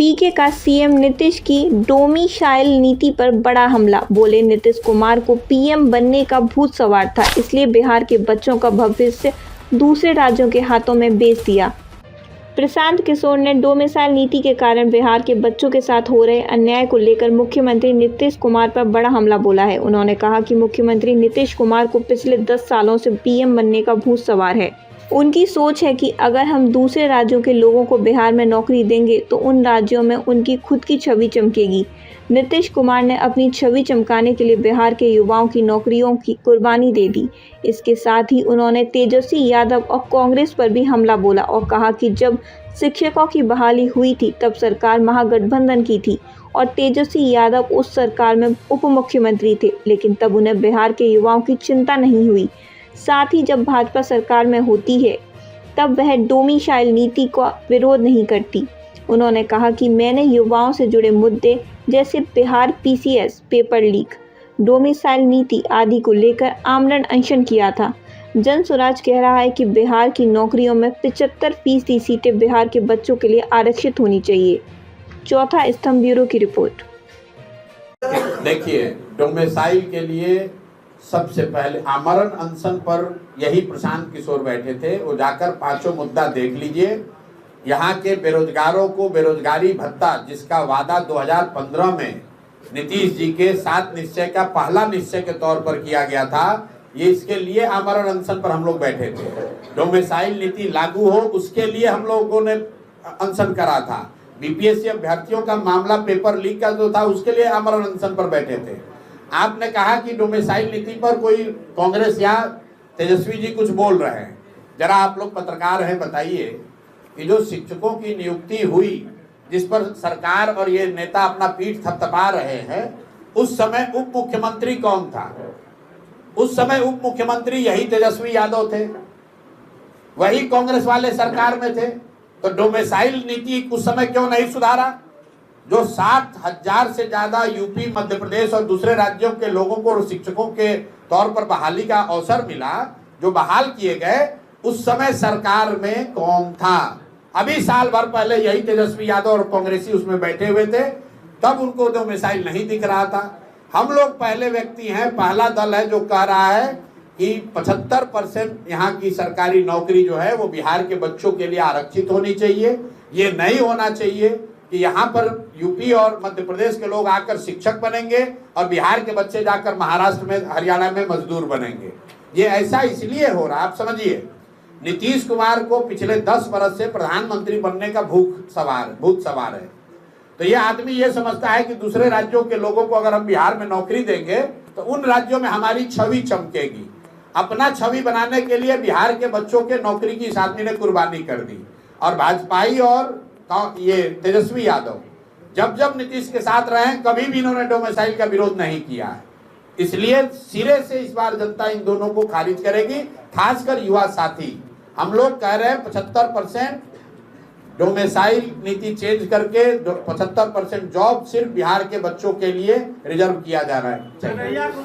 पीके का सीएम नीतीश की डोमिसाइल नीति पर बड़ा हमला। बोले नीतीश कुमार को पीएम बनने का भूत सवार था, इसलिए बिहार के बच्चों का भविष्य दूसरे राज्यों के हाथों में बेच दिया। प्रशांत किशोर ने डोमिसाइल नीति के कारण बिहार के बच्चों के साथ हो रहे अन्याय को लेकर मुख्यमंत्री नीतीश कुमार पर बड़ा हमला बोला है। उन्होंने कहा कि मुख्यमंत्री नीतीश कुमार को पिछले 10 सालों से पीएम बनने का भूत सवार है। उनकी सोच है कि अगर हम दूसरे राज्यों के लोगों को बिहार में नौकरी देंगे तो उन राज्यों में उनकी खुद की छवि चमकेगी। नीतीश कुमार ने अपनी छवि चमकाने के लिए बिहार के युवाओं की नौकरियों की कुर्बानी दे दी। इसके साथ ही उन्होंने तेजस्वी यादव और कांग्रेस पर भी हमला बोला और कहा कि जब शिक्षकों की बहाली हुई थी तब सरकार महागठबंधन की थी और तेजस्वी यादव उस सरकार में उप मुख्यमंत्री थे, लेकिन तब उन्हें बिहार के युवाओं की चिंता नहीं हुई। साथ ही जब भाजपा सरकार में होती है तब वह डोमिसाइल नीति का विरोध नहीं करती। उन्होंने कहा कि मैंने युवाओं से जुड़े मुद्दे जैसे Bihar PCS, paper leak, domicile नीति आदि को लेकर आमरण अनशन किया था। जन स्वराज कह रहा है कि बिहार की नौकरियों में 75% सीटें बिहार के बच्चों के लिए आरक्षित होनी चाहिए। चौथा स्तंभ ब्यूरो की रिपोर्ट। देखिए, डोमिसाइल के लिए सबसे पहले आमरण अनशन पर यही प्रशांत किशोर बैठे थे। वो जाकर 5 मुद्दा देख लीजिए। यहाँ के बेरोजगारों को बेरोजगारी भत्ता, जिसका वादा 2015 में नीतीश जी के 7 निश्चय का पहला निश्चय के तौर पर किया गया था, ये इसके लिए आमरण अनशन पर हम लोग बैठे थे। डोमिसाइल नीति लागू हो उसके लिए हम लोगों ने अनशन करा था। बीपीएससी अभ्यर्थियों का मामला पेपर लीक का जो था उसके लिए आमरण अनशन पर बैठे थे। आपने कहा कि डोमिसाइल नीति पर कोई कांग्रेस या तेजस्वी जी कुछ बोल रहे हैं। जरा आप लोग पत्रकार हैं, बताइए कि जो शिक्षकों की नियुक्ति हुई, जिस पर सरकार और ये नेता अपना पीठ थपथपा रहे हैं, उस समय उप मुख्यमंत्री कौन था? उस समय उप मुख्यमंत्री यही तेजस्वी यादव थे, वही कांग्रेस वाले सरकार में थे। तो डोमिसाइल नीति उस समय क्यों नहीं सुधारा? जो 7,000 से ज्यादा यूपी, मध्य प्रदेश और दूसरे राज्यों के लोगों को शिक्षकों के तौर पर बहाली का अवसर मिला, जो बहाल किए गए, उस समय सरकार में कौन था? अभी साल भर पहले यही तेजस्वी यादव और कांग्रेसी उसमें बैठे हुए थे, तब उनको डोमिसाइल नहीं दिख रहा था। हम लोग पहले व्यक्ति हैं, पहला दल है जो कह रहा है कि 75% यहाँ की सरकारी नौकरी जो है वो बिहार के बच्चों के लिए आरक्षित होनी चाहिए। ये नहीं होना चाहिए कि यहाँ पर यूपी और मध्य प्रदेश के लोग आकर शिक्षक बनेंगे और बिहार के बच्चे जाकर महाराष्ट्र में, हरियाणा में मजदूर बनेंगे। ये ऐसा इसलिए हो रहा, आप समझिए, नीतीश कुमार को पिछले 10 बरस से प्रधानमंत्री बनने का भूत सवार है। तो ये आदमी ये समझता है कि दूसरे राज्यों के लोगों को अगर हम बिहार में नौकरी देंगे तो उन राज्यों में हमारी छवि चमकेगी। अपना छवि बनाने के लिए बिहार के बच्चों के नौकरी की इस आदमी ने कुर्बानी कर दी। और भाजपाई और ये तेजस्वी यादव जब नीतीश के साथ रहे, कभी भी इन्होंने डोमिसाइल का विरोध नहीं किया है। इसलिए सिरे से इस बार जनता इन दोनों को खारिज करेगी, खासकर युवा साथी। हम लोग कह रहे हैं 75% डोमिसाइल नीति चेंज करके 75% जॉब सिर्फ बिहार के बच्चों के लिए रिजर्व किया जा रहा है।